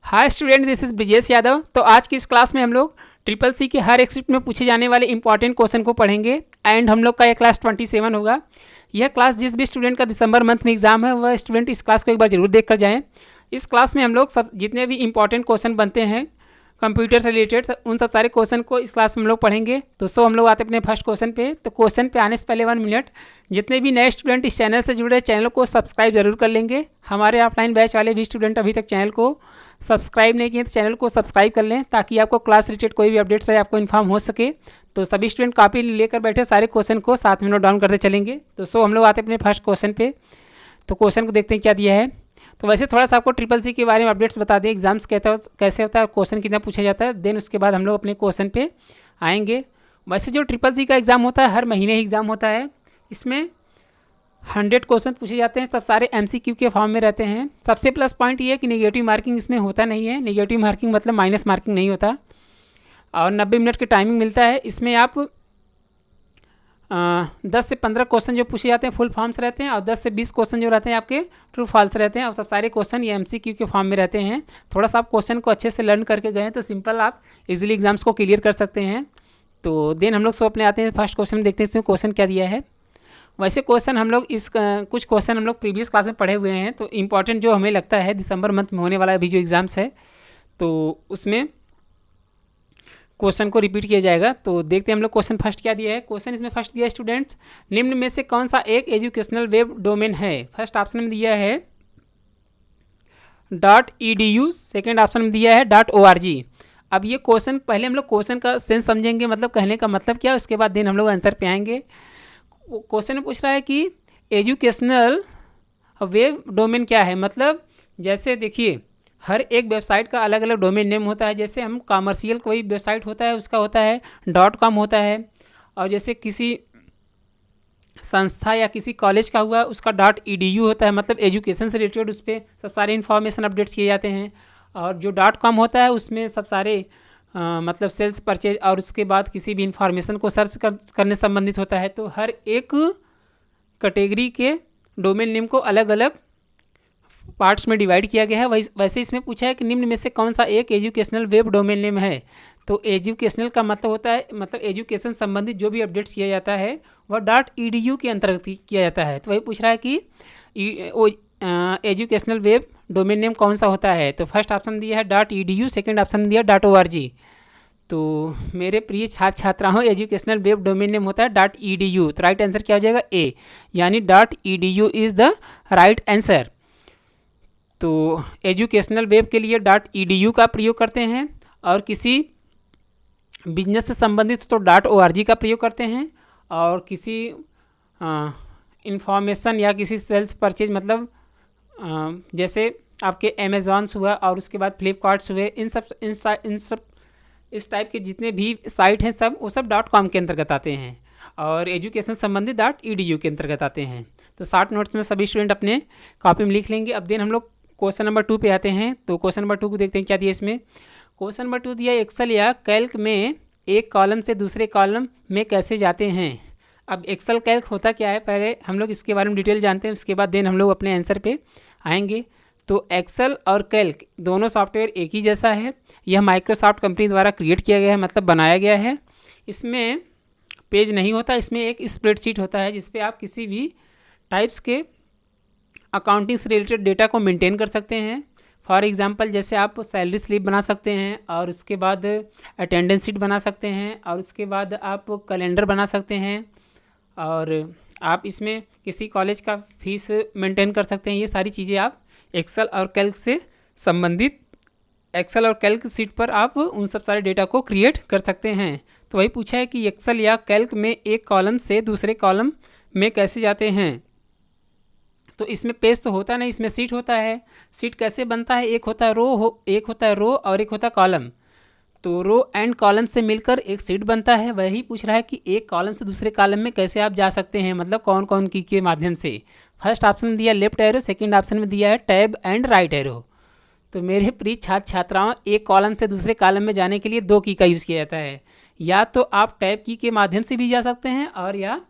Hi student, this is Brijesh Yadav. तो आज की इस क्लास में हम लोग ट्रिपल सी के हर एक शिफ्ट में पूछे जाने वाले इंपॉर्टेंट क्वेश्चन को पढ़ेंगे एंड हम लोग का यह क्लास 27 होगा। यह क्लास जिस भी स्टूडेंट का दिसंबर मंथ में एग्जाम है वह स्टूडेंट इस क्लास को एक बार जरूर देख कर जाएँ। इस क्लास में हम लोग सब जितने भी इंपॉर्टेंट क्वेश्चन बनते हैं कंप्यूटर से रिलेटेड उन सब सारे क्वेश्चन को इस क्लास में हम लोग पढ़ेंगे। तो हम लोग आते हैं अपने फर्स्ट क्वेश्चन पे। तो क्वेश्चन पे आने से पहले 1 मिनट, जितने भी नए स्टूडेंट इस चैनल से जुड़े चैनल को सब्सक्राइब जरूर कर लेंगे। हमारे ऑफलाइन बैच वाले भी स्टूडेंट अभी तक चैनल को सब्सक्राइब नहीं किए तो चैनल को सब्सक्राइब कर लें ताकि आपको क्लास रिलेटेड कोई भी अपडेट्स है आपको इन्फॉर्म हो सके। तो सभी स्टूडेंट कॉपी लेकर बैठे सारे क्वेश्चन को साथ में नोट डाउन करते चलेंगे। तो हम लोग आते हैं अपने फर्स्ट क्वेश्चन पे। तो क्वेश्चन को देखते हैं क्या दिया है। तो वैसे थोड़ा सा आपको ट्रिपल सी के बारे में अपडेट्स बता दें, एग्जाम्स कैसे होता है, क्वेश्चन कितना पूछा जाता है, देन उसके बाद हम लोग अपने क्वेश्चन पे आएंगे। वैसे जो ट्रिपल सी का एग्ज़ाम होता है हर महीने ही एग्ज़ाम होता है। इसमें 100 क्वेश्चन पूछे जाते हैं, सब सारे MCQ के फॉर्म में रहते हैं। सबसे प्लस पॉइंट ये है कि नेगेटिव मार्किंग इसमें होता नहीं है। नेगेटिव मार्किंग मतलब माइनस मार्किंग नहीं होता। और 90 मिनट की टाइमिंग मिलता है। इसमें आप 10 से 15 क्वेश्चन जो पूछे जाते हैं फुल फॉर्म्स रहते हैं और 10 से 20 क्वेश्चन जो रहते हैं आपके ट्रू फॉल्स रहते हैं। और सब सारे क्वेश्चन ये MCQ के फॉर्म में रहते हैं। थोड़ा सा आप क्वेश्चन को अच्छे से लर्न करके गए तो सिंपल आप इजीली एग्जाम्स को क्लियर कर सकते हैं। तो देन हम लोग अपने आते हैं फर्स्ट क्वेश्चन, देखते हैं इसमें क्वेश्चन क्या दिया है। वैसे क्वेश्चन हम लोग कुछ क्वेश्चन हम लोग प्रीवियस क्लास में पढ़े हुए हैं। तो इंपॉर्टेंट जो हमें लगता है दिसंबर मंथ में होने वाला अभी जो एग्ज़ाम्स है तो उसमें क्वेश्चन को रिपीट किया जाएगा। तो देखते हैं हम लोग क्वेश्चन फर्स्ट क्या दिया है। क्वेश्चन इसमें फर्स्ट दिया है स्टूडेंट्स, निम्न में से कौन सा एक एजुकेशनल वेब डोमेन है। फर्स्ट ऑप्शन में दिया है .edu, सेकेंड ऑप्शन में दिया है .org। अब ये क्वेश्चन पहले हम लोग क्वेश्चन का सेंस समझेंगे, मतलब कहने का मतलब क्या, उसके बाद देन हम लोग आंसर पे आएंगे। क्वेश्चन में पूछ रहा है कि एजुकेशनल वेब डोमेन क्या है। मतलब जैसे देखिए हर एक वेबसाइट का अलग अलग डोमेन नेम होता है। जैसे हम कॉमर्शियल कोई वेबसाइट होता है उसका होता है .com होता है, और जैसे किसी संस्था या किसी कॉलेज का हुआ उसका .edu होता है, मतलब एजुकेशन से रिलेटेड उस पर सब सारे इन्फॉर्मेशन अपडेट्स किए जाते हैं। और जो .com होता है उसमें सब सारे मतलब सेल्स परचेज और उसके बाद किसी भी इंफॉर्मेशन को सर्च करने संबंधित होता है। तो हर एक कैटेगरी के डोमेन नेम को अलग अलग पार्ट्स में डिवाइड किया गया है। वैसे इसमें पूछा है कि निम्न में से कौन सा एक एजुकेशनल वेब डोमेन नेम है। तो एजुकेशनल का मतलब होता है मतलब एजुकेशन संबंधित जो भी अपडेट्स किया जाता है वह .edu के अंतर्गत किया जाता है। तो वही पूछ रहा है कि एजुकेशनल वेब डोमेन नेम कौन सा होता है। तो फर्स्ट ऑप्शन दिया है .edu, सेकेंड ऑप्शन दिया .org। तो मेरे प्रिय छात्र छात्राओं, एजुकेशनल वेब डोमेन नेम होता है .edu। तो राइट आंसर क्या हो जाएगा ए, यानी .edu is the right answer. तो एजुकेशनल वेब के लिए .edu का प्रयोग करते हैं, और किसी बिजनेस से संबंधित तो .org का प्रयोग करते हैं, और किसी इंफॉर्मेशन या किसी सेल्स परचेज मतलब जैसे आपके अमेजॉन्स हुआ और उसके बाद फ्लिपकार्ट्स हुए, इन सब इस टाइप के जितने भी साइट हैं सब वो सब .com के अंतर्गत आते हैं, और एजुकेशन संबंधित .edu के अंतर्गत आते हैं। तो 60 नोट्स में सभी स्टूडेंट अपने कॉपी में लिख लेंगे। अब देन हम लोग क्वेश्चन नंबर 2 पे आते हैं। तो क्वेश्चन नंबर 2 को देखते हैं क्या दिया इसमें। क्वेश्चन नंबर 2 दिया एक्सेल या कैल्क में एक कॉलम से दूसरे कॉलम में कैसे जाते हैं। अब एक्सेल कैल्क होता क्या है, पहले हम लोग इसके बारे में डिटेल जानते हैं, उसके बाद देन हम लोग अपने आंसर पे आएंगे। तो एक्सेल और कैल्क दोनों सॉफ्टवेयर एक ही जैसा है। यह माइक्रोसॉफ्ट कंपनी द्वारा क्रिएट किया गया है, मतलब बनाया गया है। इसमें पेज नहीं होता, इसमें एक स्प्रेडशीट होता है जिसपे आप किसी भी टाइप्स के अकाउंटिंग से रिलेटेड डेटा को मेंटेन कर सकते हैं। फॉर एग्जांपल जैसे आप सैलरी स्लिप बना सकते हैं, और उसके बाद अटेंडेंस शीट बना सकते हैं, और उसके बाद आप कैलेंडर बना सकते हैं, और आप इसमें किसी कॉलेज का फीस मेंटेन कर सकते हैं। ये सारी चीज़ें आप एक्सेल और कैल्क से संबंधित एक्सेल और कैल्क शीट पर आप उन सब सारे डेटा को क्रिएट कर सकते हैं। तो वही पूछा है कि एक्सेल या कैल्क में एक कॉलम से दूसरे कॉलम में कैसे जाते हैं। तो इसमें पेज तो होता नहीं, इसमें सीट होता है। सीट कैसे बनता है, एक होता है रो और एक होता है कॉलम। तो रो एंड कॉलम से मिलकर एक सीट बनता है। वही पूछ रहा है कि एक कॉलम से दूसरे कॉलम में कैसे आप जा सकते हैं, मतलब कौन कौन की के माध्यम से। फर्स्ट ऑप्शन में दिया लेफ्ट एरो, सेकंड ऑप्शन में दिया है टैब एंड राइट एरो। तो मेरे प्रिय छात्र छात्राओं, एक कॉलम से दूसरे कॉलम में जाने के लिए 2 की का यूज़ किया जाता है। या तो आप टैब की के माध्यम से भी जा सकते हैं, और या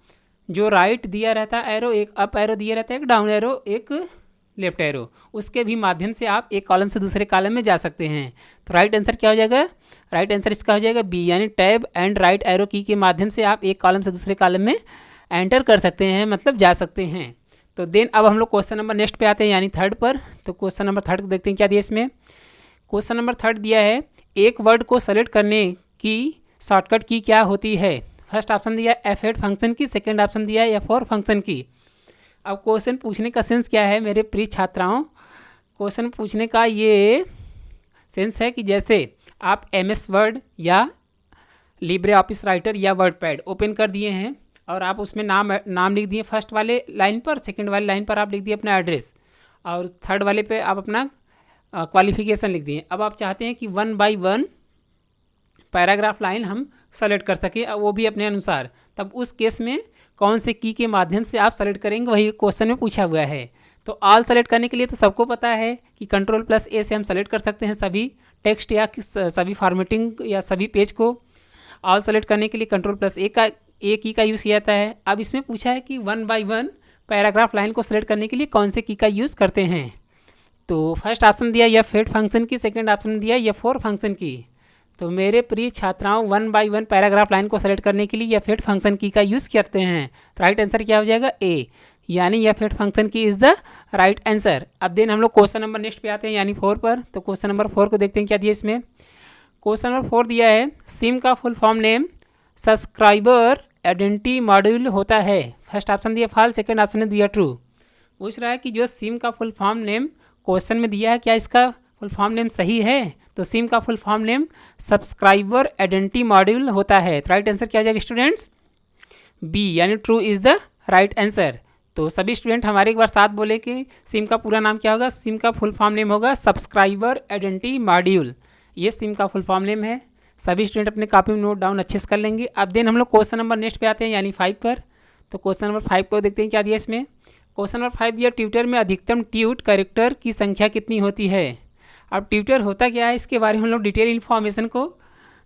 जो राइट दिया रहता है एरो, एक अप एरो दिया रहता है, एक डाउन एरो, एक लेफ्ट एरो, उसके भी माध्यम से आप एक कॉलम से दूसरे कॉलम में जा सकते हैं। तो राइट आंसर क्या हो जाएगा? राइट आंसर इसका हो जाएगा बी, यानी टैब एंड राइट एरो की के माध्यम से आप एक कॉलम से दूसरे कॉलम में एंटर कर सकते हैं, मतलब जा सकते हैं। तो देन अब हम लोग क्वेश्चन नंबर नेक्स्ट पे आते हैं, यानी थर्ड पर। तो क्वेश्चन नंबर थर्ड को देखते हैं क्या दिया इसमें। क्वेश्चन नंबर थर्ड दिया है, एक वर्ड को सेलेक्ट करने की शॉर्टकट की क्या होती है। फर्स्ट ऑप्शन दिया है F8 फंक्शन की, सेकंड ऑप्शन दिया है F4 फंक्शन की। अब क्वेश्चन पूछने का सेंस क्या है मेरे प्रिय छात्राओं? क्वेश्चन पूछने का ये सेंस है कि जैसे आप MS वर्ड या लिब्रे ऑफिस राइटर या वर्डपैड ओपन कर दिए हैं और आप उसमें नाम लिख दिए फर्स्ट वाले लाइन पर, सेकंड वाले लाइन पर आप लिख दिए अपना एड्रेस, और थर्ड वाले पे आप अपना क्वालिफिकेशन लिख दिए। अब आप चाहते हैं कि 1 बाय 1 पैराग्राफ लाइन हम सेलेक्ट कर सकें, वो भी अपने अनुसार। तब उस केस में कौन से की के माध्यम से आप सेलेक्ट करेंगे, वही क्वेश्चन में पूछा हुआ है। तो ऑल सेलेक्ट करने के लिए तो सबको पता है कि Ctrl+A से हम सेलेक्ट कर सकते हैं सभी टेक्स्ट या सभी फॉर्मेटिंग या सभी पेज को। ऑल सेलेक्ट करने के लिए Ctrl+A की का यूज़ किया जाता है। अब इसमें पूछा है कि 1 बाय 1 पैराग्राफ लाइन को सेलेक्ट करने के लिए कौन से की का यूज़ करते हैं। तो फर्स्ट ऑप्शन दिया F8 फंक्शन की, सेकंड ऑप्शन दिया F4 फंक्शन की। तो मेरे प्रिय छात्राओं 1 बाय 1 पैराग्राफ लाइन को सेलेक्ट करने के लिए F8 फंक्शन की का यूज़ करते हैं। तो राइट आंसर क्या हो जाएगा? ए, यानी F8 फंक्शन की इज़ द राइट आंसर। अब देन हम लोग क्वेश्चन नंबर नेक्स्ट पे आते हैं, यानी 4 पर। तो क्वेश्चन नंबर 4 को देखते हैं क्या दिया इसमें। क्वेश्चन नंबर 4 दिया है, सिम का full form name subscriber identity module होता है। फर्स्ट ऑप्शन दिया फॉल्स, सेकंड ऑप्शन दिया ट्रू। पूछ रहा है कि जो सिम का फुल फॉर्म नेम क्वेश्चन में दिया है, क्या इसका फुल फॉर्म नेम सही है? तो सिम का full form name subscriber identity module होता है। तो राइट आंसर क्या हो जाएगा स्टूडेंट्स? बी, यानी true is the right answer. तो सभी स्टूडेंट हमारे एक बार साथ बोले कि सिम का पूरा नाम क्या होगा। सिम का फुल फॉर्म नेम होगा सब्सक्राइबर आइडेंटिटी मॉड्यूल, ये सिम का फुल फॉर्म नेम है। सभी स्टूडेंट अपने कॉपी में नोट डाउन अच्छे से कर लेंगे। अब देन हम लोग क्वेश्चन नंबर नेक्स्ट पे आते हैं, यानी 5 पर। तो क्वेश्चन नंबर 5 को देखते हैं क्या दिया इसमें। क्वेश्चन नंबर 5 दिया, ट्विटर में अधिकतम ट्वीट कैरेक्टर की संख्या कितनी होती है। अब ट्विटर होता क्या है, इसके बारे में हम लोग डिटेल इन्फॉर्मेशन को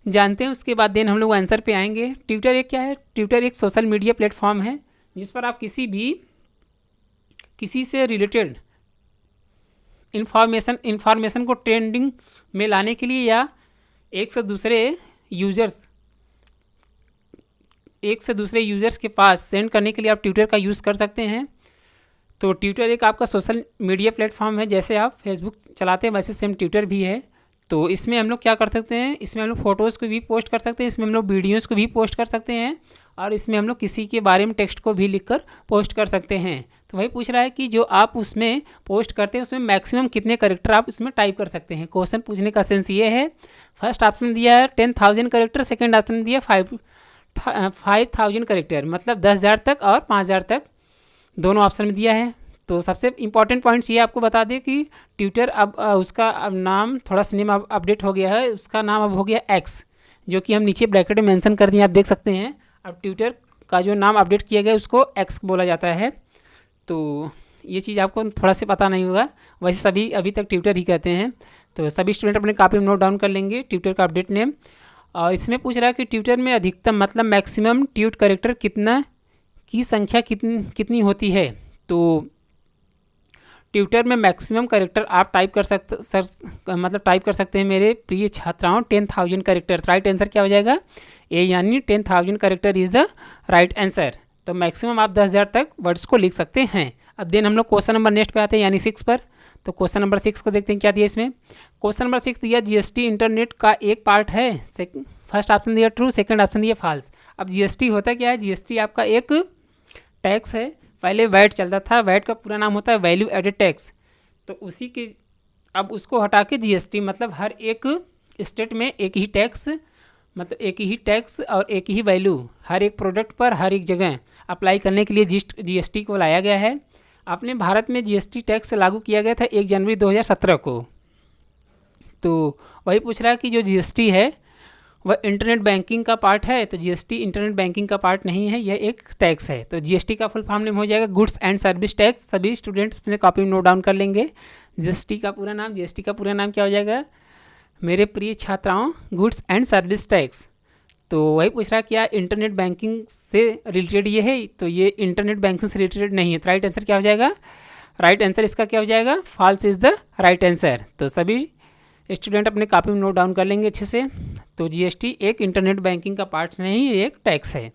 जानते हैं, उसके बाद देन हम लोग आंसर पे आएंगे। ट्विटर एक क्या है? ट्विटर एक सोशल मीडिया प्लेटफॉर्म है जिस पर आप किसी से रिलेटेड इन्फॉर्मेशन को ट्रेंडिंग में लाने के लिए या एक से दूसरे यूज़र्स के पास सेंड करने के लिए आप ट्विटर का यूज़ कर सकते हैं। तो ट्विटर एक आपका सोशल मीडिया प्लेटफॉर्म है, जैसे आप फेसबुक चलाते हैं वैसे सेम ट्विटर भी है। तो इसमें हम लोग क्या कर सकते हैं, इसमें हम लोग फ़ोटोज़ को भी पोस्ट कर सकते हैं, इसमें हम लोग वीडियोज़ को भी पोस्ट कर सकते हैं, और इसमें हम लोग किसी के बारे में टेक्स्ट को भी लिखकर पोस्ट कर सकते हैं। तो वही पूछ रहा है कि जो आप उसमें पोस्ट करते हैं उसमें मैक्सिमम कितने कैरेक्टर आप इसमें टाइप कर सकते हैं। क्वेश्चन पूछने का सेंस ये है, फर्स्ट ऑप्शन दिया है 10,000 कैरेक्टर, सेकेंड ऑप्शन दिया 5,000 कैरेक्टर, मतलब 10,000 तक और 5,000 तक दोनों ऑप्शन में दिया है। तो सबसे इंपॉर्टेंट पॉइंट्स ये आपको बता दें कि ट्विटर अब उसका अब नाम थोड़ा सा नेम अपडेट हो गया है, उसका नाम अब हो गया एक्स, जो कि हम नीचे ब्रैकेट में मेंशन कर दिए, आप देख सकते हैं। अब ट्विटर का जो नाम अपडेट किया गया उसको एक्स बोला जाता है। तो ये चीज़ आपको थोड़ा सा पता नहीं होगा, वैसे सभी अभी तक ट्विटर ही कहते हैं। तो सभी स्टूडेंट अपने कॉपी में नोट डाउन कर लेंगे ट्विटर का अपडेट नेम। और इसमें पूछ रहा है कि ट्विटर में अधिकतम मतलब मैक्सिमम ट्वीट कैरेक्टर कितना की संख्या कितनी होती है। तो ट्विटर में मैक्सिमम कैरेक्टर आप टाइप कर सकते हैं मेरे प्रिय छात्राओं 10,000 कैरेक्टर। राइट आंसर क्या हो जाएगा? ए, यानी 10,000 character is the right answer. तो मैक्सिमम आप 10,000 तक वर्ड्स को लिख सकते हैं। अब देन हम लोग क्वेश्चन नंबर नेक्स्ट पे आते हैं, यानी 6 पर। तो क्वेश्चन नंबर 6 को देखते हैं क्या दिया इसमें। क्वेश्चन नंबर 6 दिया, जीएसटी इंटरनेट का एक पार्ट है। फर्स्ट ऑप्शन दिया ट्रू, सेकंड ऑप्शन दिया फॉल्स। अब जीएसटी होता क्या है? जीएसटी आपका एक टैक्स है। पहले वैट चलता था, वैट का पूरा नाम होता है वैल्यू एडेड टैक्स। तो उसी के अब उसको हटा के जीएसटी, मतलब हर एक स्टेट में एक ही टैक्स, मतलब एक ही टैक्स और एक ही वैल्यू हर एक प्रोडक्ट पर हर एक जगह अप्लाई करने के लिए जीएसटी को लाया गया है। अपने भारत में जीएसटी टैक्स लागू किया गया था 1 जनवरी 2017 को। तो वही पूछ रहा है कि जो जीएसटी है वह इंटरनेट बैंकिंग का पार्ट है। तो जीएसटी इंटरनेट बैंकिंग का पार्ट नहीं है, यह एक टैक्स है। तो जीएसटी का फुल फॉर्म नेम हो जाएगा गुड्स एंड सर्विस टैक्स। सभी स्टूडेंट्स अपने कॉपी में नोट डाउन कर लेंगे जीएसटी का पूरा नाम क्या हो जाएगा मेरे प्रिय छात्राओं? Goods and service tax. तो वही पूछ रहा है क्या इंटरनेट बैंकिंग से रिलेटेड ये है? तो ये इंटरनेट बैंकिंग से रिलेटेड नहीं है। तो राइट आंसर क्या हो जाएगा? राइट आंसर इसका क्या हो जाएगा, false is the right answer. तो सभी स्टूडेंट अपने कॉपी में नोट डाउन कर लेंगे अच्छे से। तो जीएसटी एक इंटरनेट बैंकिंग का पार्ट नहीं, एक टैक्स है।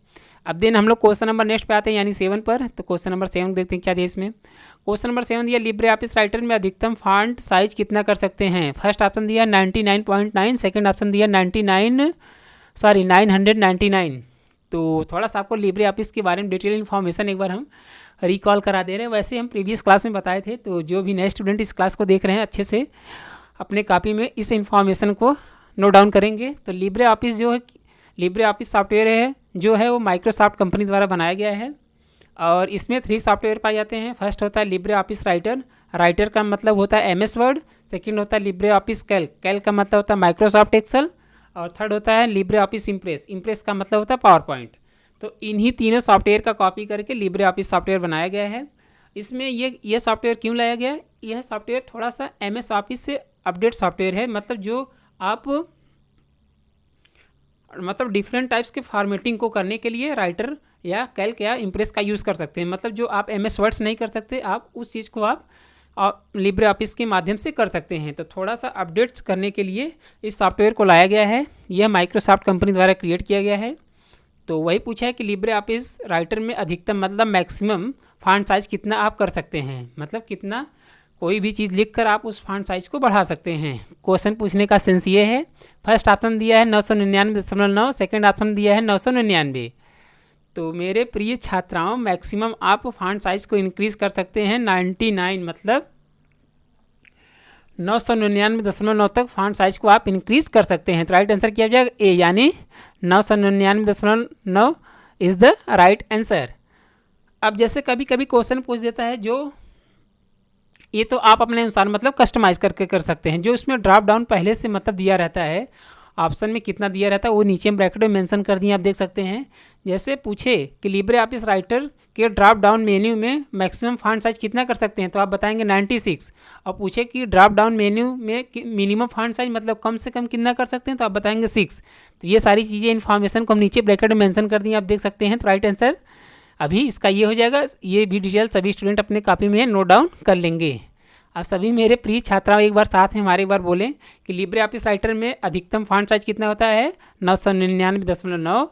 अब देन हम लोग क्वेश्चन नंबर नेक्स्ट पे आते हैं यानी 7 पर। तो क्वेश्चन नंबर 7 देखते हैं क्या दिया इसमें। क्वेश्चन नंबर 7 दिया लिब्रे ऑफिस राइटर में अधिकतम फॉन्ट साइज कितना कर सकते हैं। फर्स्ट ऑप्शन दिया 99.9, सेकंड ऑप्शन दिया 999। तो थोड़ा सा आपको लिब्रे ऑफिस के बारे में डिटेल इन्फॉर्मेशन एक बार हम रिकॉल करा दे रहे हैं। वैसे हम प्रीवियस क्लास में बताए थे, तो जो भी नए स्टूडेंट इस क्लास को देख रहे हैं अच्छे से अपने कॉपी में इस इन्फॉर्मेशन को नोट डाउन करेंगे। तो लिब्रे ऑफिस जो है, लिब्रे ऑफिस सॉफ्टवेयर है जो है वो माइक्रोसॉफ्ट कंपनी द्वारा बनाया गया है और इसमें 3 सॉफ्टवेयर पाए जाते हैं। फर्स्ट होता है लिब्रे ऑफिस राइटर, राइटर का मतलब होता है MS वर्ड। सेकंड होता है लिब्रे ऑफिस कैल्क, कैल्क का मतलब होता है माइक्रोसॉफ्ट एक्सेल। और थर्ड होता है लिब्रे ऑफिस इम्प्रेस, इम्प्रेस का मतलब होता है पावर पॉइंट। तो इन्हीं तीनों सॉफ्टवेयर का कॉपी करके लिब्रे ऑफिस सॉफ्टवेयर बनाया गया है। इसमें ये सॉफ्टवेयर क्यों लाया गया है, यह सॉफ्टवेयर थोड़ा सा MS ऑफिस से अपडेट सॉफ्टवेयर है। मतलब जो आप डिफरेंट टाइप्स के फॉर्मेटिंग को करने के लिए राइटर या कैल्क या इम्प्रेस का यूज़ कर सकते हैं। मतलब जो आप MS वर्ड्स नहीं कर सकते, आप उस चीज़ को आप लिब्रे ऑफिस के माध्यम से कर सकते हैं। तो थोड़ा सा अपडेट्स करने के लिए इस सॉफ्टवेयर को लाया गया है। यह माइक्रोसॉफ्ट कंपनी द्वारा क्रिएट किया गया है। तो वही पूछा है कि लिब्रे ऑफिस राइटर में अधिकतम मतलब मैक्सिमम फॉन्ट साइज कितना आप कर सकते हैं। मतलब कितना कोई भी चीज़ लिखकर आप उस फॉन्ट साइज को बढ़ा सकते हैं। क्वेश्चन पूछने का सेंस ये है, फर्स्ट ऑप्शन दिया है 999.9, सेकंड ऑप्शन दिया है 999। तो मेरे प्रिय छात्राओं, मैक्सिमम आप फॉन्ट साइज को इंक्रीज़ कर सकते हैं 99 मतलब 999.9 तक फॉन्ट साइज को आप इंक्रीज़ कर सकते हैं। तो राइट आंसर क्या हो जाएगा, ए यानी 999.9 इज़ द राइट आंसर। अब जैसे कभी कभी क्वेश्चन पूछ देता है, जो ये तो आप अपने अनुसार मतलब कस्टमाइज़ करके कर सकते हैं। जो इसमें ड्रॉप डाउन पहले से मतलब दिया रहता है, ऑप्शन में कितना दिया रहता है वो नीचे ब्रैकेट में मेंशन कर दिए, आप देख सकते हैं। जैसे पूछे कि लिब्रे ऑफिस राइटर के ड्रॉप डाउन मेन्यू में मैक्सिमम फॉन्ट साइज कितना कर सकते हैं, तो आप बताएंगे 96। और पूछे कि ड्रॉप डाउन मेन्यू में मिनिमम फॉन्ट साइज मतलब कम से कम कितना कर सकते हैं, तो आप बताएंगे 6। तो ये सारी चीज़ें इन्फॉर्मेशन को हम नीचे ब्रैकेट में मेंशन कर दिए, आप देख सकते हैं। तो राइट आंसर अभी इसका ये हो जाएगा। ये भी डिटेल सभी स्टूडेंट अपने कॉपी में नोट डाउन कर लेंगे। अब सभी मेरे प्रिय छात्राओं एक बार साथ में हमारे एक बार बोलें कि लिब्रे ऑफिस राइटर में अधिकतम फॉन्ट साइज कितना होता है, 999.9।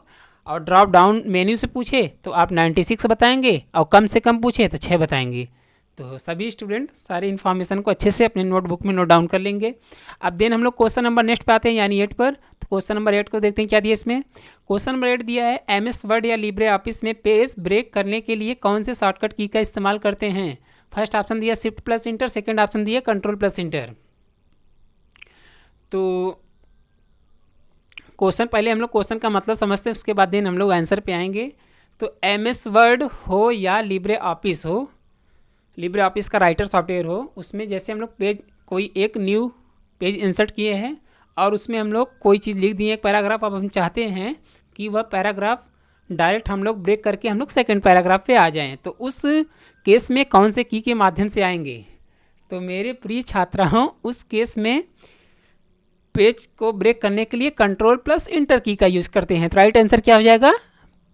और ड्रॉप डाउन मेन्यू से पूछे तो आप 96 बताएंगे और कम से कम पूछे तो 6 बताएंगे। तो सभी स्टूडेंट सारी इन्फॉर्मेशन को अच्छे से अपने नोटबुक में नोट डाउन कर लेंगे। अब देन हम लोग क्वेश्चन नंबर नेक्स्ट पे आते हैं यानी 8 पर। तो क्वेश्चन नंबर 8 को देखते हैं क्या दिया इसमें। क्वेश्चन नंबर 8 दिया है MS वर्ड या लिब्रे ऑफिस में पेज ब्रेक करने के लिए कौन से शॉर्टकट की का इस्तेमाल करते हैं। फर्स्ट ऑप्शन दिया shift plus inter, second option दिया कंट्रोल प्लस इंटर। तो क्वेश्चन पहले हम लोग क्वेश्चन का मतलब समझते हैं, उसके बाद देन हम लोग आंसर पे आएंगे। तो MS वर्ड हो या लिब्रे ऑफिस हो, लिब्रे ऑफिस का राइटर सॉफ्टवेयर हो, उसमें जैसे हम लोग पेज कोई एक न्यू पेज इंसर्ट किए हैं और उसमें हम लोग कोई चीज़ लिख दिए एक पैराग्राफ। अब हम चाहते हैं कि वह पैराग्राफ डायरेक्ट हम लोग ब्रेक करके हम लोग सेकंड पैराग्राफ पे आ जाएं, तो उस केस में कौन से की के माध्यम से आएंगे। तो मेरे प्रिय छात्राओं, उस केस में पेज को ब्रेक करने के लिए कंट्रोल प्लस इंटर की का यूज़ करते हैं। तो राइट आंसर क्या हो जाएगा,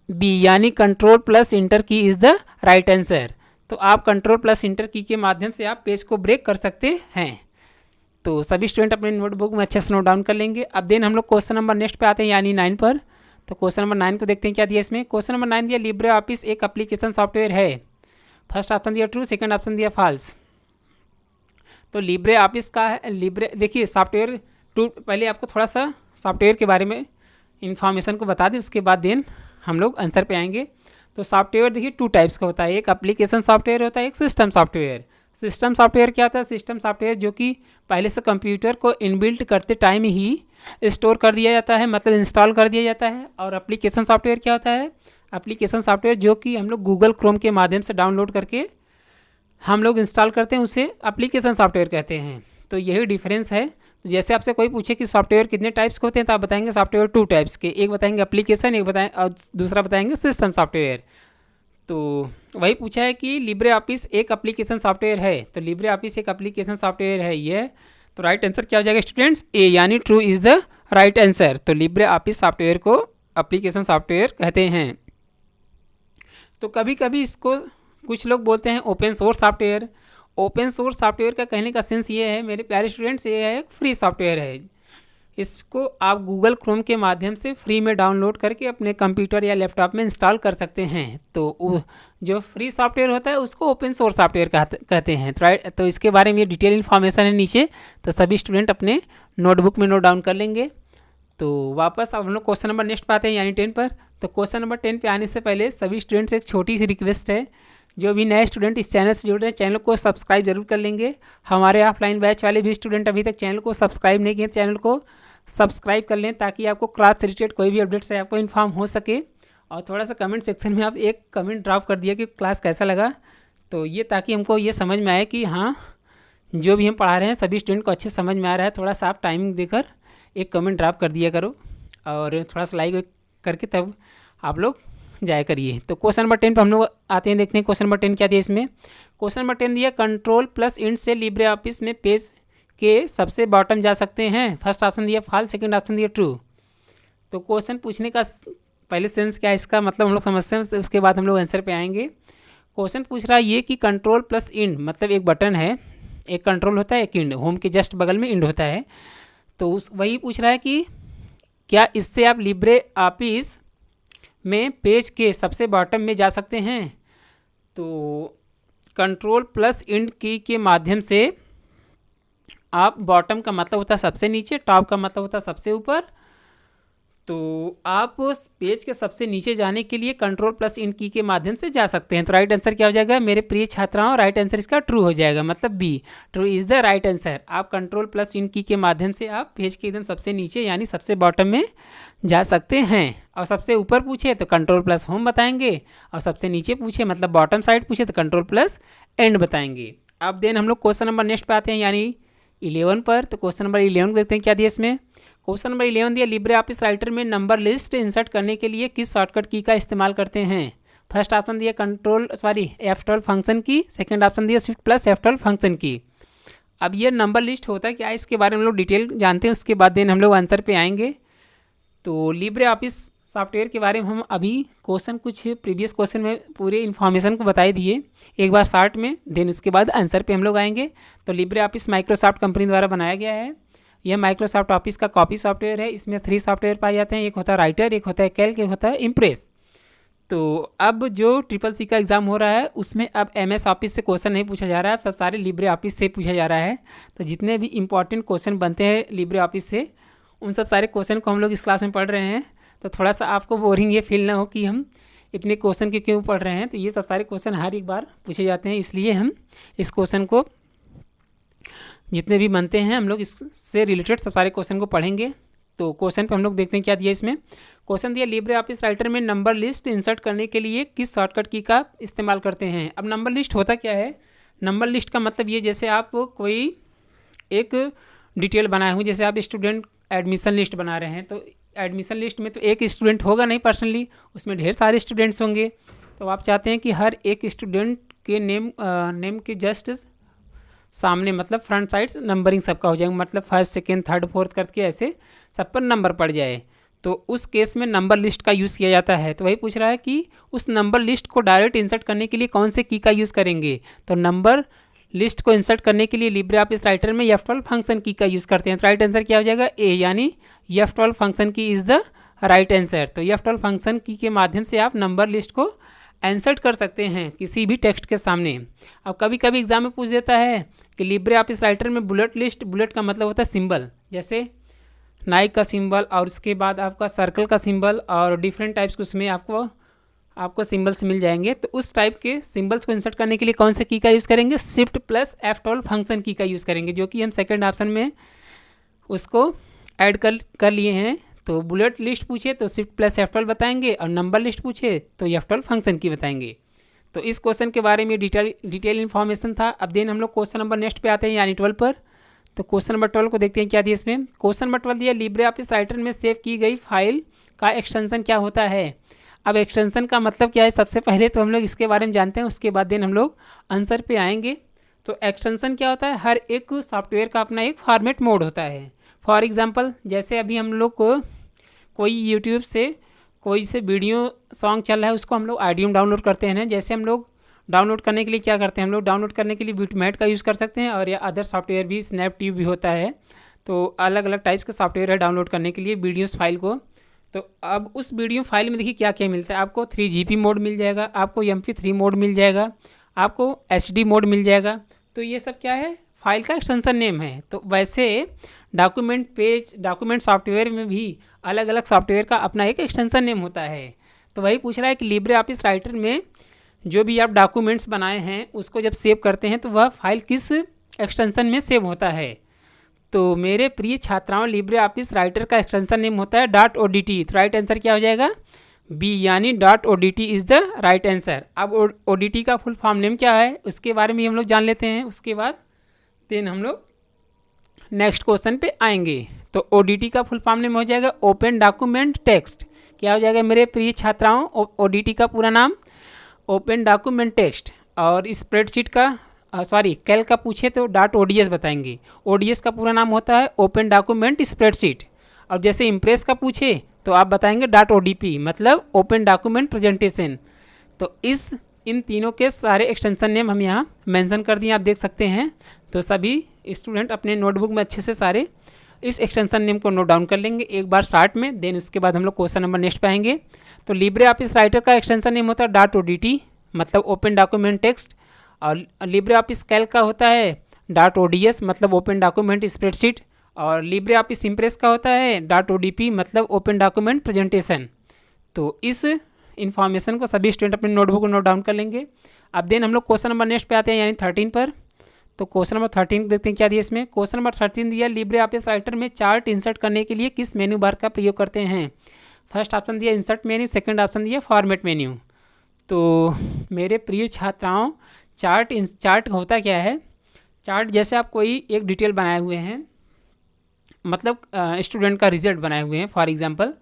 बी यानी कंट्रोल प्लस इंटर की इज़ द राइट आंसर। तो आप कंट्रोल प्लस इंटर की के माध्यम से आप पेज को ब्रेक कर सकते हैं। तो सभी स्टूडेंट अपने नोटबुक में अच्छे से नोट डाउन कर लेंगे। अब देन हम लोग क्वेश्चन नंबर नेक्स्ट पे आते हैं यानी 9 पर। तो क्वेश्चन नंबर 9 को देखते हैं क्या दिया इसमें। क्वेश्चन नंबर 9 दिया लिब्रे ऑफिस एक एप्लीकेशन सॉफ्टवेयर है। फर्स्ट ऑप्शन दिया ट्रू, सेकंड ऑप्शन दिया फॉल्स। तो लिब्रे ऑफिस का है, लिब्रे देखिए सॉफ्टवेयर टू, पहले आपको थोड़ा सा सॉफ्टवेयर के बारे में इंफॉर्मेशन को बता दें, उसके बाद देन हम लोग आंसर पे आएंगे। तो सॉफ्टवेयर देखिए 2 टाइप्स का होता है, एक एप्लीकेशन सॉफ्टवेयर होता है, एक सिस्टम सॉफ्टवेयर। सिस्टम सॉफ्टवेयर क्या होता है, सिस्टम सॉफ्टवेयर जो कि पहले से कंप्यूटर को इनबिल्ट करते टाइम ही स्टोर कर दिया जाता है, मतलब इंस्टॉल कर दिया जाता है। और एप्लीकेशन सॉफ्टवेयर क्या होता है, एप्लीकेशन सॉफ्टवेयर जो कि हम लोग गूगल क्रोम के माध्यम से डाउनलोड करके हम लोग इंस्टॉल करते हैं, उसे एप्लीकेशन सॉफ्टवेयर कहते हैं। तो यही डिफरेंस है। तो जैसे आपसे कोई पूछे कि सॉफ्टवेयर कितने टाइप्स के होते हैं, तो आप बताएंगे सॉफ्टवेयर 2 टाइप्स के, एक बताएंगे एप्लीकेशन, एक बताएं और दूसरा बताएंगे सिस्टम सॉफ्टवेयर। तो वही पूछा है कि लिब्रे ऑफिस एक एप्लीकेशन सॉफ्टवेयर है, तो लिब्रे ऑफिस एक एप्लीकेशन सॉफ्टवेयर है ये। तो राइट आंसर क्या हो जाएगा स्टूडेंट्स, ए यानी true is the right answer. तो लिब्रे ऑफिस सॉफ्टवेयर को एप्लीकेशन सॉफ्टवेयर कहते हैं। तो कभी कभी इसको कुछ लोग बोलते हैं open source software. Open source software का कहने का सेंस ये है मेरे प्यारे स्टूडेंट्स, ये है फ्री सॉफ्टवेयर है। इसको आप गूगल क्रोम के माध्यम से फ्री में डाउनलोड करके अपने कंप्यूटर या लैपटॉप में इंस्टॉल कर सकते हैं। तो जो फ्री सॉफ्टवेयर होता है उसको ओपन सोर्स सॉफ्टवेयर कहते हैं। तो इसके बारे में डिटेल इन्फॉर्मेशन है नीचे, तो सभी स्टूडेंट अपने नोटबुक में नोट डाउन कर लेंगे। तो वापस अब हम लोग क्वेश्चन नंबर नेक्स्ट पे आते हैं, यानी 10 पर। तो क्वेश्चन नंबर 10 पे आने से पहले सभी स्टूडेंट्स एक छोटी सी रिक्वेस्ट है, जो भी नए स्टूडेंट इस चैनल से जुड़ रहे हैं चैनल को सब्सक्राइब जरूर कर लेंगे। हमारे ऑफलाइन बैच वाले भी स्टूडेंट अभी तक चैनल को सब्सक्राइब नहीं किए, चैनल को सब्सक्राइब कर लें ताकि आपको क्लास से रिलेटेड कोई भी अपडेट्स है आपको इन्फॉर्म हो सके। और थोड़ा सा कमेंट सेक्शन में आप एक कमेंट ड्रॉप कर दिया कि क्लास कैसा लगा, तो ये ताकि हमको ये समझ में आए कि हाँ जो भी हम पढ़ा रहे हैं सभी स्टूडेंट को अच्छे समझ में आ रहा है। थोड़ा सा आप टाइमिंग देकर एक कमेंट ड्रॉप कर दिया करो और थोड़ा सा लाइक करके तब आप लोग जाया करिए। तो क्वेश्चन नंबर 10 पर हम लोग आते हैं, देखते हैं क्वेश्चन नंबर 10 क्या दिया इसमें। क्वेश्चन नंबर 10 दिया कंट्रोल प्लस इंट से लिब्रे ऑफिस में पेज के सबसे बॉटम जा सकते हैं। फर्स्ट ऑप्शन दिया फॉल्स, सेकंड ऑप्शन दिया ट्रू। तो क्वेश्चन पूछने का पहले सेंस क्या है, इसका मतलब हम लोग समझते हैं, उसके बाद हम लोग आंसर पे आएंगे। क्वेश्चन पूछ रहा है ये कि कंट्रोल प्लस इंड मतलब एक बटन है, एक कंट्रोल होता है एक इंड, होम के जस्ट बगल में इंड होता है। तो वही पूछ रहा है कि क्या इससे आप लिब्रे ऑफिस में पेज के सबसे बॉटम में जा सकते हैं। तो कंट्रोल प्लस इंड की के माध्यम से आप बॉटम का मतलब होता है सबसे नीचे, टॉप का मतलब होता है सबसे ऊपर। तो आप पेज के सबसे नीचे जाने के लिए कंट्रोल प्लस इंड की के माध्यम से जा सकते हैं। तो राइट आंसर क्या हो जाएगा मेरे प्रिय छात्राओं, राइट आंसर इसका ट्रू हो जाएगा, मतलब B, true is the right answer. आप कंट्रोल प्लस इंड की के माध्यम से आप पेज के एकदम सबसे नीचे यानी सबसे बॉटम में जा सकते हैं। और सबसे ऊपर पूछे तो कंट्रोल प्लस होम बताएंगे, और सबसे नीचे पूछे मतलब बॉटम साइड पूछे तो कंट्रोल प्लस एंड बताएंगे। अब देन हम लोग क्वेश्चन नंबर नेक्स्ट पे आते हैं, यानी 11 पर। तो क्वेश्चन नंबर 11 देखते हैं क्या दिया इसमें। क्वेश्चन नंबर 11 दिया लिब्रे ऑफिस राइटर में नंबर लिस्ट इंसर्ट करने के लिए किस शॉर्टकट की का इस्तेमाल करते हैं। फर्स्ट ऑप्शन दिया F12 फंक्शन की, सेकंड ऑप्शन दिया शिफ्ट प्लस F12 फंक्शन की। अब ये नंबर लिस्ट होता है क्या, इसके बारे में हम लोग डिटेल जानते हैं, उसके बाद देन हम लोग आंसर पे आएंगे। तो लिब्रे ऑफिस सॉफ्टवेयर के बारे में हम अभी क्वेश्चन कुछ प्रीवियस क्वेश्चन में पूरे इन्फॉर्मेशन को बताई दिए एक बार शॉर्ट में, देन उसके बाद आंसर पे हम लोग आएंगे। तो लिब्रे ऑफिस माइक्रोसॉफ्ट कंपनी द्वारा बनाया गया है। यह माइक्रोसॉफ्ट ऑफिस का कॉपी सॉफ्टवेयर है। इसमें 3 सॉफ्टवेयर पाए जाते हैं, एक होता है राइटर, एक होता है कैल्क, एक होता है इम्प्रेस। तो अब जो CCC का एग्ज़ाम हो रहा है उसमें अब MS ऑफिस से क्वेश्चन नहीं पूछा जा रहा है, अब सब सारे लिब्रे ऑफिस से पूछा जा रहा है। तो जितने भी इंपॉर्टेंट क्वेश्चन बनते हैं लिब्रे ऑफिस से उन सब सारे क्वेश्चन को हम लोग इस क्लास में पढ़ रहे हैं। तो थोड़ा सा आपको बोरिंग ये फील ना हो कि हम इतने क्वेश्चन के क्यों पढ़ रहे हैं। तो ये सब सारे क्वेश्चन हर एक बार पूछे जाते हैं, इसलिए हम इस क्वेश्चन को जितने भी बनते हैं हम लोग इससे रिलेटेड सब सारे क्वेश्चन को पढ़ेंगे। तो क्वेश्चन पे हम लोग देखते हैं क्या दिया इसमें। क्वेश्चन दिया लिब्रे ऑफिस राइटर में नंबर लिस्ट इंसर्ट करने के लिए किस शॉर्टकट की का इस्तेमाल करते हैं। अब नंबर लिस्ट होता क्या है, नंबर लिस्ट का मतलब ये जैसे आप कोई एक डिटेल बनाए हुए, जैसे आप स्टूडेंट एडमिशन लिस्ट बना रहे हैं, तो एडमिशन लिस्ट में तो एक स्टूडेंट होगा नहीं पर्सनली, उसमें ढेर सारे स्टूडेंट्स होंगे। तो आप चाहते हैं कि हर एक स्टूडेंट के नेम के जस्ट सामने मतलब फ्रंट साइड नंबरिंग सबका हो जाएगा, मतलब फर्स्ट सेकेंड थर्ड फोर्थ करके ऐसे सब पर नंबर पड़ जाए। तो उस केस में नंबर लिस्ट का यूज़ किया जाता है। तो वही पूछ रहा है कि उस नंबर लिस्ट को डायरेक्ट इंसर्ट करने के लिए कौन से की का यूज़ करेंगे। तो नंबर लिस्ट को इंसर्ट करने के लिए लिब्रे ऑफिस राइटर में F12 फंक्शन की का यूज़ करते हैं। तो राइट आंसर क्या हो जाएगा ए, यानी F12 फंक्शन की इज़ द राइट आंसर। तो F12 फंक्शन की के माध्यम से आप नंबर लिस्ट को इंसर्ट कर सकते हैं किसी भी टेक्स्ट के सामने। अब कभी कभी एग्जाम में पूछ देता है कि लिब्रे ऑफिस राइटर में बुलेट लिस्ट, बुलेट का मतलब होता है सिंबल, जैसे नाइक का सिंबल और उसके बाद आपका सर्कल का सिंबल और डिफरेंट टाइप्स के उसमें आपको सिंबल्स मिल जाएंगे। तो उस टाइप के सिंबल्स को इंसर्ट करने के लिए कौन से की का यूज़ करेंगे, शिफ्ट प्लस F12 फंक्शन की का यूज़ करेंगे, जो कि हम सेकंड ऑप्शन में उसको ऐड कर लिए हैं। तो बुलेट लिस्ट पूछे तो शिफ्ट प्लस F12 बताएंगे, और नंबर लिस्ट पूछे तो F12 फंक्शन की बताएंगे। तो इस क्वेश्चन के बारे में डिटेल इन्फॉर्मेशन था। अब देन हम लोग क्वेश्चन नंबर नेक्स्ट पे आते हैं, यानी 12 पर। तो क्वेश्चन नंबर 12 को देखते हैं क्या दिया इसमें। क्वेश्चन नंबर 12 दिया लिब्रे ऑफिस राइटर में सेव की गई फाइल का एक्सटेंशन क्या होता है। अब एक्सटेंशन का मतलब क्या है, सबसे पहले तो हम लोग इसके बारे में जानते हैं, उसके बाद देन हम लोग आंसर पे आएंगे। तो एक्सटेंशन क्या होता है, हर एक सॉफ्टवेयर का अपना एक फॉर्मेट मोड होता है। फॉर एग्जांपल जैसे अभी हम लोग को कोई यूट्यूब से कोई से वीडियो सॉन्ग चल रहा है, उसको हम लोग आइडियम डाउनलोड करते हैं, जैसे हम लोग डाउनलोड करने के लिए क्या करते हैं हम लोग, डाउनलोड करने के लिए बिटमैट का यूज़ कर सकते हैं, और या अदर सॉफ्टवेयर भी, स्नैपट्यूब भी होता है। तो अलग अलग टाइप्स के सॉफ्टवेयर है डाउनलोड करने के लिए वीडियोस फाइल को। तो अब उस वीडियो फाइल में देखिए क्या क्या मिलता है। आपको 3GP मोड मिल जाएगा, आपको MP3 मोड मिल जाएगा, आपको HD मोड मिल जाएगा। तो ये सब क्या है, फाइल का एक्सटेंशन नेम है। तो वैसे डॉक्यूमेंट सॉफ्टवेयर में भी अलग अलग सॉफ्टवेयर का अपना एक एक्सटेंशन नेम होता है। तो वही पूछ रहा है कि लिब्रे ऑफिस राइटर में जो भी आप डॉक्यूमेंट्स बनाए हैं उसको जब सेव करते हैं तो वह फाइल किस एक्सटेंशन में सेव होता है। तो मेरे प्रिय छात्राओं, लिब्रे ऑफिस राइटर का एक्सटेंशन नेम होता है .odt। तो राइट आंसर क्या हो जाएगा, बी, यानी .odt is the right answer. अब ODT का फुल फॉर्म नेम क्या है उसके बारे में हम लोग जान लेते हैं, उसके बाद देन हम लोग नेक्स्ट क्वेश्चन पे आएंगे। तो ODT का फुल फॉर्म नेम हो जाएगा ओपन डॉक्यूमेंट टेक्स्ट। क्या हो जाएगा मेरे प्रिय छात्राओं, ODT का पूरा नाम ओपन डॉक्यूमेंट टेक्स्ट। और स्प्रेडशीट का कैल का पूछे तो .ods बताएंगे। ODS का पूरा नाम होता है ओपन डॉक्यूमेंट स्प्रेडशीट। और जैसे इम्प्रेस का पूछे तो आप बताएंगे .odp, मतलब ओपन डॉक्यूमेंट प्रेजेंटेशन। तो इन तीनों के सारे एक्सटेंशन नेम हम यहाँ मेंशन कर दिए, आप देख सकते हैं। तो सभी स्टूडेंट अपने नोटबुक में अच्छे से सारे इस एक्सटेंशन नेम को नोट डाउन कर लेंगे एक बार स्टार्ट में, देन उसके बाद हम लोग क्वेश्चन नंबर नेक्स्ट पे आएंगे। तो लिब्रे ऑफिस राइटर का एक्सटेंशन नेम होता है .odt, मतलब ओपन डॉक्यूमेंट टेक्स्ट। और लिब्रे ऑफिस कैल्क का होता है .ods, मतलब ओपन डॉक्यूमेंट स्प्रेडशीट। और लिब्रे ऑफिस इम्प्रेस का होता है .odp, मतलब ओपन डॉक्यूमेंट प्रेजेंटेशन। तो इस इन्फॉर्मेशन को सभी स्टूडेंट अपने नोटबुक को नोट डाउन कर लेंगे। अब देन हम लोग क्वेश्चन नंबर नेक्स्ट पे आते हैं, यानी 13 पर। तो क्वेश्चन नंबर 13 देखते हैं क्या दिया इसमें। क्वेश्चन नंबर 13 दिया, लिब्रे ऑफिस राइटर में चार्ट इंसर्ट करने के लिए किस मेनू बार का प्रयोग करते हैं। फर्स्ट ऑप्शन दिया इंसर्ट मेन्यू, सेकंड ऑप्शन दिया फॉर्मेट मेन्यू। तो मेरे प्रिय छात्राओं, चार्ट होता क्या है, चार्ट जैसे आप कोई एक डिटेल बनाए हुए हैं, मतलब स्टूडेंट का रिजल्ट बनाए हुए हैं फॉर एग्जांपल।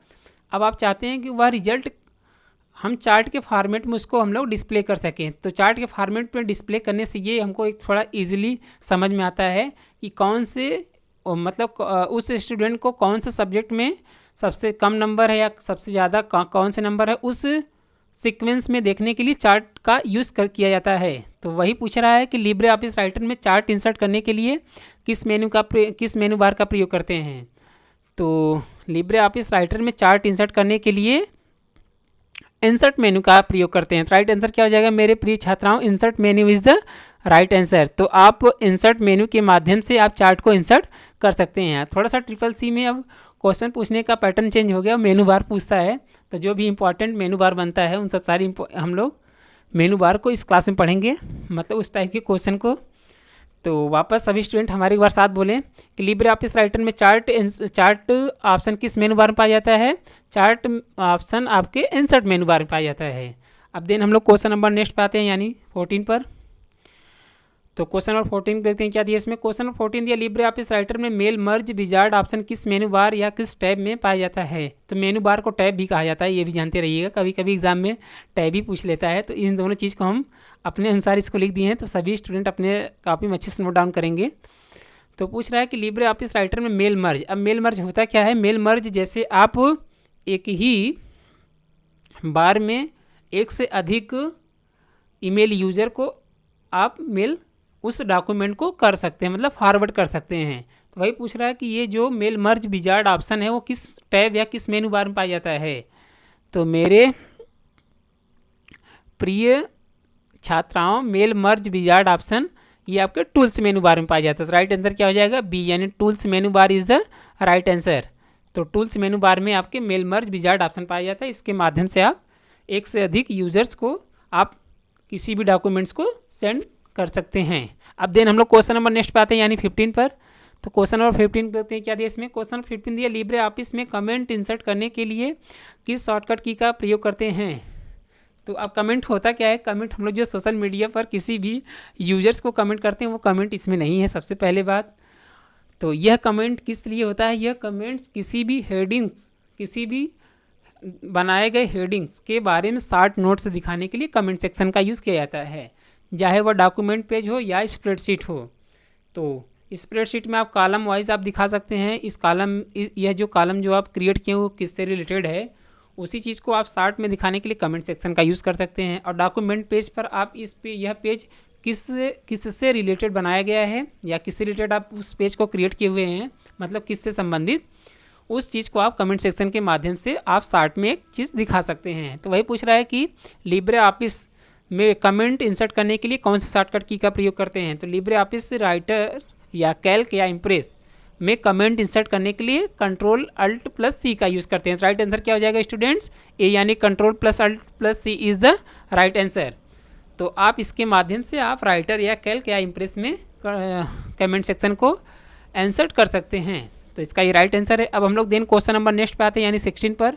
अब आप चाहते हैं कि वह रिजल्ट हम चार्ट के फॉर्मेट में उसको हम लोग डिस्प्ले कर सकें। तो चार्ट के फॉर्मेट में डिस्प्ले करने से ये हमको एक थोड़ा इजीली समझ में आता है कि कौन से मतलब उस स्टूडेंट को कौन से सब्जेक्ट में सबसे कम नंबर है या सबसे ज़्यादा कौन से नंबर है, उस सीक्वेंस में देखने के लिए चार्ट का यूज़ किया जाता है। तो वही पूछ रहा है कि लिब्रे ऑफिस राइटर में चार्ट इंसर्ट करने के लिए किस मेनू बार का प्रयोग करते हैं। तो लिब्रे ऑफिस राइटर में चार्ट इंसर्ट करने के लिए इंसर्ट मेनू का प्रयोग करते हैं। तो राइट आंसर क्या हो जाएगा मेरे प्रिय छात्राओं, insert menu is the right answer. तो आप इंसर्ट मेनू के माध्यम से आप चार्ट को इंसर्ट कर सकते हैं। थोड़ा सा CCC में अब क्वेश्चन पूछने का पैटर्न चेंज हो गया, मेनू बार पूछता है। तो जो भी इंपॉर्टेंट मेनू बार बनता है उन सब सारी हम लोग मेनू बार को इस क्लास में पढ़ेंगे, मतलब उस टाइप के क्वेश्चन को। तो वापस सभी स्टूडेंट हमारे एक बार साथ बोलें कि लिब्रे ऑफिस राइटर में चार्ट ऑप्शन किस मेनू बार में पाया जाता है, चार्ट ऑप्शन आपके इंसर्ट मेनू बार में पाया जाता है। अब देन हम लोग क्वेश्चन नंबर नेक्स्ट पे आते हैं, यानी 14 पर। तो क्वेश्चन नंबर 14 देखते हैं क्या दिया इसमें। क्वेश्चन नंबर 14 दिया, लिब्रे ऑफिस राइटर में मेल मर्ज विजार्ड ऑप्शन किस मेनू बार या किस टैब में पाया जाता है। तो मेनू बार को टैब भी कहा जाता है, ये भी जानते रहिएगा, कभी कभी एग्जाम में टैब ही पूछ लेता है। तो इन दोनों चीज़ को हम अपने अनुसार इसको लिख दिए हैं, तो सभी स्टूडेंट अपने कॉपी में अच्छे से नोट डाउन करेंगे। तो पूछ रहा है कि लिब्रे ऑफिस राइटर में मेल मर्ज। अब मेल मर्ज होता क्या है, मेल मर्ज जैसे आप एक ही बार में एक से अधिक ईमेल यूज़र को आप मेल उस डॉक्यूमेंट को कर सकते हैं, मतलब फॉरवर्ड कर सकते हैं। तो वही पूछ रहा है कि ये जो मेल मर्ज विजार्ड ऑप्शन है वो किस टैब या किस मेनू बार में पाया जाता है। तो मेरे प्रिय छात्राओं, मेल मर्ज विजार्ड ऑप्शन ये आपके टूल्स मेनू बार में पाया जाता है। तो राइट आंसर क्या हो जाएगा, बी, यानी tools menu bar is the right answer. तो टूल्स मेनू बार में आपके मेल मर्ज विजार्ड ऑप्शन पाया जाता है। इसके माध्यम से आप एक से अधिक यूजर्स को आप किसी भी डॉक्यूमेंट्स को सेंड कर सकते हैं। अब देन हम लोग क्वेश्चन नंबर नेक्स्ट पे आते हैं, यानी 15 पर। तो क्वेश्चन नंबर 15 देखते हैं क्या दिया इसमें। क्वेश्चन 15 दिया, लिब्रे ऑफिस में कमेंट इंसर्ट करने के लिए किस शॉर्टकट की का प्रयोग करते हैं। तो अब कमेंट होता क्या है, कमेंट हम लोग जो सोशल मीडिया पर किसी भी यूजर्स को कमेंट करते हैं वो कमेंट इसमें नहीं है, सबसे पहले बात। तो यह कमेंट किस लिए होता है, यह कमेंट्स किसी भी हेडिंग्स, किसी भी बनाए गए हेडिंग्स के बारे में शॉर्ट नोट्स दिखाने के लिए कमेंट सेक्शन का यूज़ किया जाता है, चाहे वह डॉक्यूमेंट पेज हो या स्प्रेडशीट हो। तो स्प्रेडशीट में आप कॉलम वाइज आप दिखा सकते हैं। इस कॉलम यह जो कॉलम जो आप क्रिएट किए वो किससे रिलेटेड है उसी चीज़ को आप शार्ट में दिखाने के लिए कमेंट सेक्शन का यूज़ कर सकते हैं। और डॉक्यूमेंट पेज पर आप यह पेज किससे रिलेटेड बनाया गया है या किससे रिलेटेड आप उस पेज को क्रिएट किए हुए हैं, मतलब किससे संबंधित, उस चीज़ को आप कमेंट सेक्शन के माध्यम से आप शार्ट में एक चीज़ दिखा सकते हैं। तो वही पूछ रहा है कि लिब्रे ऑफिस में कमेंट इंसर्ट करने के लिए कौन से शॉर्टकट की का प्रयोग करते हैं। तो लिब्रे ऑफिस राइटर या कैल्क या इम्प्रेस में कमेंट इंसर्ट करने के लिए Ctrl+Alt+C का यूज़ करते हैं। राइट आंसर क्या हो जाएगा स्टूडेंट्स? ए, यानी Ctrl+Alt+C is the right answer. तो आप इसके माध्यम से आप राइटर या कैल्क या इम्प्रेस में कमेंट सेक्शन को इंसर्ट कर सकते हैं। तो इसका ये राइट आंसर है। अब हम लोग देन क्वेश्चन नंबर नेक्स्ट पे आते हैं, यानी 16 पर।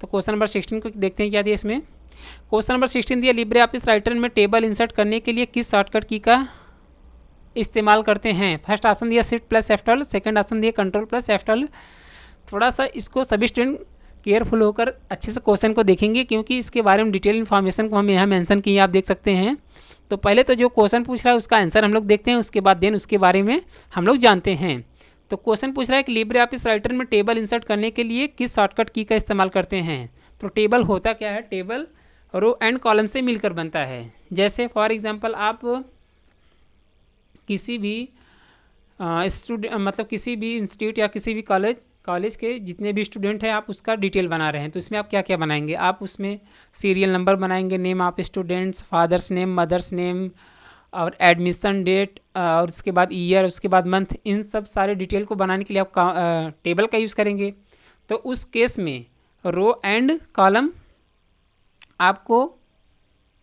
तो क्वेश्चन नंबर 16 को देखते हैं क्या दिया इसमें। क्वेश्चन नंबर 16 दिया, लिब्रे ऑफिस राइटर में टेबल इंसर्ट करने के लिए किस शॉर्टकट की का इस्तेमाल करते हैं। फर्स्ट ऑप्शन दिया Shift+F12, सेकंड ऑप्शन दिया Ctrl+F12। थोड़ा सा इसको सभी स्टूडेंट केयरफुल होकर अच्छे से क्वेश्चन को देखेंगे, क्योंकि इसके बारे में डिटेल इन्फॉर्मेशन को हम यहाँ मेंशन किए, आप देख सकते हैं। तो पहले तो जो क्वेश्चन पूछ रहा है उसका आंसर हम लोग देखते हैं, उसके बाद देन उसके बारे में हम लोग जानते हैं। तो क्वेश्चन पूछ रहा है कि लिब्रे ऑफिस राइटर में टेबल इंसर्ट करने के लिए किस शॉर्टकट की का इस्तेमाल करते हैं। तो टेबल होता क्या है, टेबल रो एंड कॉलम से मिलकर बनता है। जैसे फॉर एग्जांपल आप किसी भी मतलब किसी भी इंस्टीट्यूट या किसी भी कॉलेज के जितने भी स्टूडेंट हैं, आप उसका डिटेल बना रहे हैं। तो इसमें आप क्या क्या बनाएंगे, आप उसमें सीरियल नंबर बनाएंगे, name of students, father's name, mother's name, और एडमिशन डेट, और उसके बाद ईयर, उसके बाद मंथ। इन सब सारे डिटेल को बनाने के लिए आप टेबल का यूज़ करेंगे। तो उस केस में रो एंड कॉलम आपको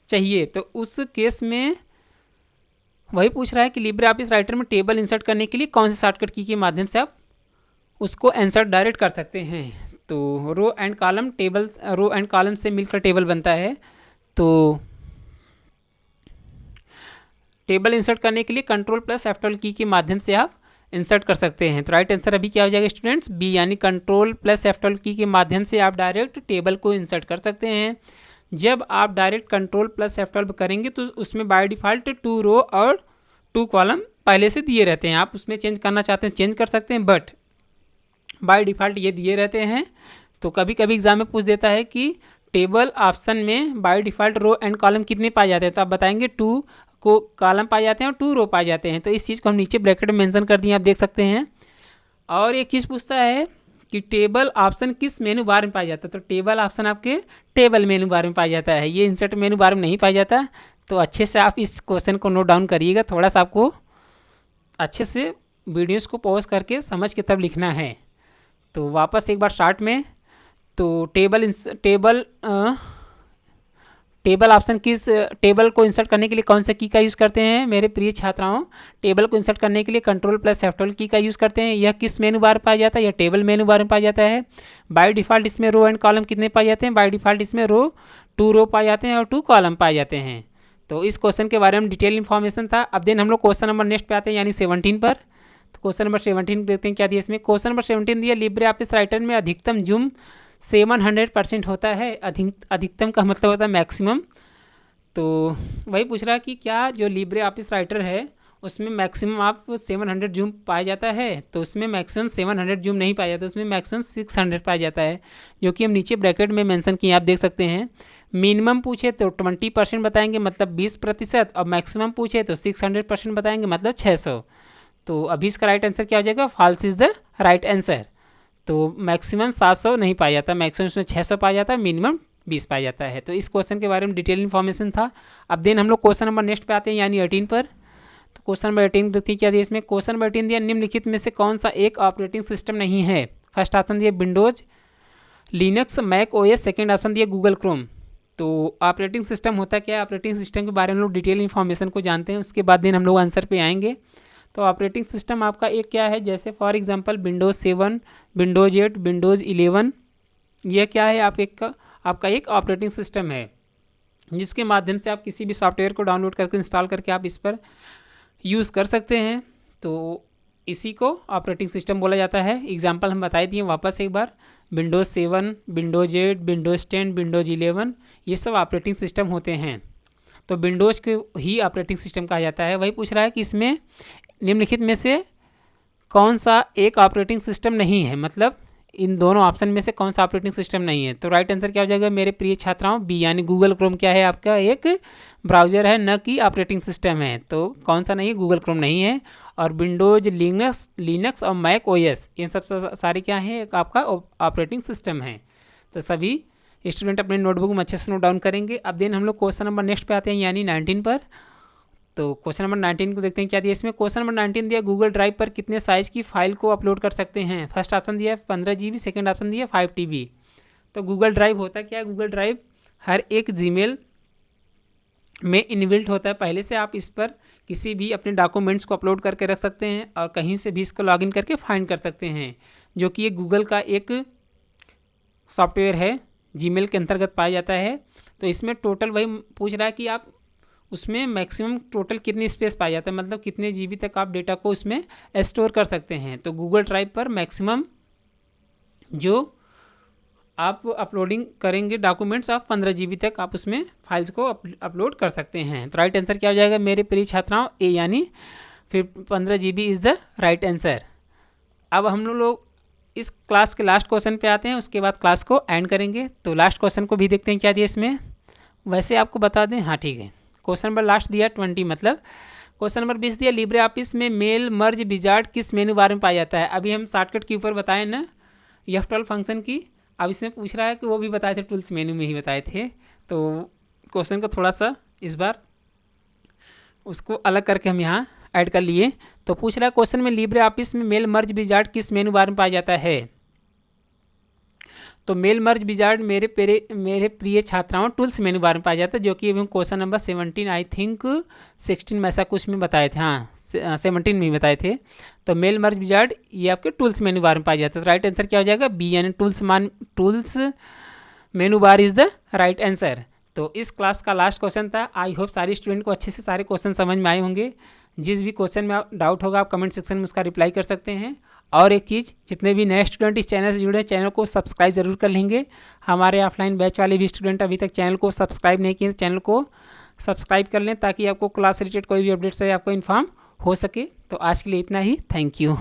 चाहिए। तो उस केस में वही पूछ रहा है कि लिब्रे ऑफिस राइटर में टेबल इंसर्ट करने के लिए कौन से शॉर्टकट की के माध्यम से आप उसको इंसर्ट डायरेक्ट कर सकते हैं। तो रो एंड कॉलम से मिलकर टेबल बनता है। तो टेबल इंसर्ट करने के लिए Ctrl+F12 की के माध्यम से आप इंसर्ट कर सकते हैं। तो राइट आंसर अभी क्या हो जाएगा स्टूडेंट्स? बी, यानी Ctrl+F12 की के माध्यम से आप डायरेक्ट टेबल को इंसर्ट कर सकते हैं। जब आप डायरेक्ट Ctrl+F12 करेंगे तो उसमें बाय डिफ़ॉल्ट 2 रो और 2 कॉलम पहले से दिए रहते हैं। आप उसमें चेंज करना चाहते हैं चेंज कर सकते हैं, बट बाय डिफ़ॉल्ट ये दिए रहते हैं। तो कभी कभी एग्जाम में पूछ देता है कि टेबल ऑप्शन में by default row and column कितने पाए जाते हैं। तो आप बताएंगे 2 को कॉलम पाए जाते हैं और 2 रो पाए जाते हैं। तो इस चीज़ को हम नीचे ब्रैकेट में मेंशन कर दिए, आप देख सकते हैं। और एक चीज़ पूछता है कि टेबल ऑप्शन किस मेनू बार में पाया जाता है। तो टेबल ऑप्शन आपके टेबल मेनू बार में पाया जाता है, ये इंसर्ट मेनू बार में नहीं पाया जाता। तो अच्छे से आप इस क्वेश्चन को नोट डाउन करिएगा, थोड़ा सा आपको अच्छे से वीडियोस को पॉज करके समझ के तब लिखना है। तो वापस एक बार स्टार्ट में, तो टेबल ऑप्शन किस टेबल को इंसर्ट करने के लिए कौन से की का यूज़ करते हैं मेरे प्रिय छात्राओं। टेबल को इंसर्ट करने के लिए Ctrl+F12 की का यूज़ करते हैं। यह किस मेनू बार पाया जाता है, यह टेबल मेनू बार में पाया जाता है। बाय डिफ़ॉल्ट इसमें रो एंड कॉलम कितने पाए जाते हैं, बाय डिफ़ॉल्ट इसमें 2 रो पाए जाते हैं और 2 कॉलम पाए जाते हैं। तो इस क्वेश्चन के बारे में डिटेल इन्फॉर्मेशन था। अब देन हम लोग क्वेश्चन नंबर नेक्स्ट पे आते हैं, यानी 17 पर। तो क्वेश्चन नंबर 17 देखते हैं क्या दिया इसमें। क्वेश्चन नंबर 17 दिया, लिब्रे ऑफिस राइटर में अधिकतम जूम 700% होता है। अधिकतम का मतलब होता है मैक्सिमम। तो वही पूछ रहा है कि क्या जो लिब्रे ऑफिस राइटर है उसमें मैक्सिमम आप 700 जूम पाया जाता है। तो उसमें मैक्सिमम 700 जूम नहीं पाया जाता, उसमें मैक्सिमम 600 पाया जाता है, जो कि हम नीचे ब्रैकेट में मेंशन किए, आप देख सकते हैं। मिनिमम पूछे तो 20% बताएंगे, मतलब 20%, और मैक्सिमम पूछे तो 600% बताएंगे, मतलब 600। तो अभी इसका राइट आंसर क्या हो जाएगा, false is the right answer. तो मैक्सिमम 700 नहीं पाया जाता, मैक्सिमम इसमें 600 पाया जाता है, मिनिमम 20 पाया जाता है। तो इस क्वेश्चन के बारे में डिटेल इन्फॉर्मेशन था। अब देन हम लोग क्वेश्चन नंबर नेक्स्ट पे आते हैं, यानी 18 पर। तो क्वेश्चन नंबर 18 देखिए क्या दिया इसमें। क्वेश्चन नंबर 18 दिया, निम्नलिखित में से कौन सा एक ऑपरेटिंग सिस्टम नहीं है। फर्स्ट ऑप्शन दिया Windows, Linux, Mac OS, second option दिया गूगल क्रोम। तो ऑपरेटिंग सिस्टम होता क्या है, ऑपरेटिंग सिस्टम के बारे में हम लोग डिटेल इन्फॉर्मेशन को जानते हैं, उसके बाद दिन हम लोग आंसर पे आएंगे। तो ऑपरेटिंग सिस्टम आपका एक क्या है, जैसे for example Windows 7, Windows 8, Windows 11, यह क्या है आपका एक ऑपरेटिंग सिस्टम है, जिसके माध्यम से आप किसी भी सॉफ्टवेयर को डाउनलोड करके इंस्टॉल करके आप इस पर यूज़ कर सकते हैं। तो इसी को ऑपरेटिंग सिस्टम बोला जाता है। एग्जांपल हम बताए दिए वापस एक बार, विंडोज़ 7, विंडोज़ 8, विंडोज़ 10, विंडोज़ 11, ये सब ऑपरेटिंग सिस्टम होते हैं। तो विंडोज़ के ही ऑपरेटिंग सिस्टम कहा जाता है। वही पूछ रहा है कि इसमें निम्नलिखित में से कौन सा एक ऑपरेटिंग सिस्टम नहीं है, मतलब इन दोनों ऑप्शन में से कौन सा ऑपरेटिंग सिस्टम नहीं है। तो राइट आंसर क्या हो जाएगा मेरे प्रिय छात्राओं, बी, यानी गूगल क्रोम क्या है आपका एक ब्राउज़र है, न कि ऑपरेटिंग सिस्टम है। तो कौन सा नहीं है, गूगल क्रोम नहीं है। और विंडोज, लिनक्स और मैक ओएस, इन सब सारे क्या है, एक आपका ऑपरेटिंग सिस्टम है। तो सभी स्टूडेंट अपने नोटबुक में अच्छे से नोट डाउन करेंगे। अब देन हम लोग क्वेश्चन नंबर नेक्स्ट पे आते हैं, यानी 19 पर। तो क्वेश्चन नंबर 19 को देखते हैं क्या दिया इसमें। क्वेश्चन नंबर 19 दिया, गूगल ड्राइव पर कितने साइज़ की फाइल को अपलोड कर सकते हैं। फर्स्ट ऑप्शन दिया है 15 GB, सेकेंड ऑप्शन दिया 5 TB। तो गूगल ड्राइव होता क्या है, गूगल ड्राइव हर एक जीमेल में इनबिल्ट होता है पहले से। आप इस पर किसी भी अपने डॉक्यूमेंट्स को अपलोड करके रख सकते हैं और कहीं से भी इसको लॉगिन करके फाइंड कर सकते हैं, जो कि ये गूगल का एक सॉफ्टवेयर है, जीमेल के अंतर्गत पाया जाता है। तो इसमें टोटल वही पूछ रहा है कि आप उसमें मैक्सिमम टोटल कितनी स्पेस पाया जाता है, मतलब कितने GB तक आप डेटा को उसमें स्टोर कर सकते हैं। तो गूगल ड्राइव पर मैक्सिमम जो आप अपलोडिंग करेंगे डॉक्यूमेंट्स, आप 15 GB तक आप उसमें फाइल्स को अपलोड कर सकते हैं। तो राइट आंसर क्या हो जाएगा मेरे प्रिय छात्राओं, ए, यानी फिर 15 GB is the right answer. अब हम लोग इस क्लास के लास्ट क्वेश्चन पे आते हैं, उसके बाद क्लास को एंड करेंगे। तो लास्ट क्वेश्चन को भी देखते हैं क्या दिया इसमें। वैसे आपको बता दें, हाँ ठीक है, क्वेश्चन नंबर लास्ट दिया 20, मतलब क्वेश्चन नंबर 20 दिया, लिब्रे ऑफिस में मेल मर्ज विजार्ड किस मेनू बार में पाया जाता है। अभी हम शॉर्टकट के ऊपर बताए ना F12 फंक्शन की, अब इसमें पूछ रहा है कि वो भी बताए थे, टूल्स मेनू में ही बताए थे। तो क्वेश्चन को थोड़ा सा इस बार उसको अलग करके हम यहाँ ऐड कर लिए। तो पूछ रहा है क्वेश्चन में लिब्रे ऑफिस में मेल मर्ज विजार्ड किस मेनू बार में पाया जाता है। तो मेल मर्ज विजार्ड मेरे प्रिय छात्राओं टूल्स मेनू बार में पाया जाता है, जो कि अभी क्वेश्चन नंबर 17 आई थिंक 16 में ऐसा कुछ में बताए थे, हाँ 17 में बताए थे। तो मेल मर्ज विजार्ड ये आपके टूल्स मेनू बार में पाया जाता है। तो राइट आंसर क्या हो जाएगा, बी, यानी tools menu bar is the right answer. तो इस क्लास का लास्ट क्वेश्चन था। आई होप सारे स्टूडेंट को अच्छे से सारे क्वेश्चन समझ में आए होंगे। जिस भी क्वेश्चन में आप डाउट होगा आप कमेंट सेक्शन में उसका रिप्लाई कर सकते हैं। और एक चीज़, जितने भी नए स्टूडेंट इस चैनल से जुड़े हैं, चैनल को सब्सक्राइब जरूर कर लेंगे। हमारे ऑफलाइन बैच वाले भी स्टूडेंट अभी तक चैनल को सब्सक्राइब नहीं किए, चैनल को सब्सक्राइब कर लें ताकि आपको क्लास रिलेटेड कोई भी अपडेट से आपको इन्फॉर्म हो सके। तो आज के लिए इतना ही, थैंक यू।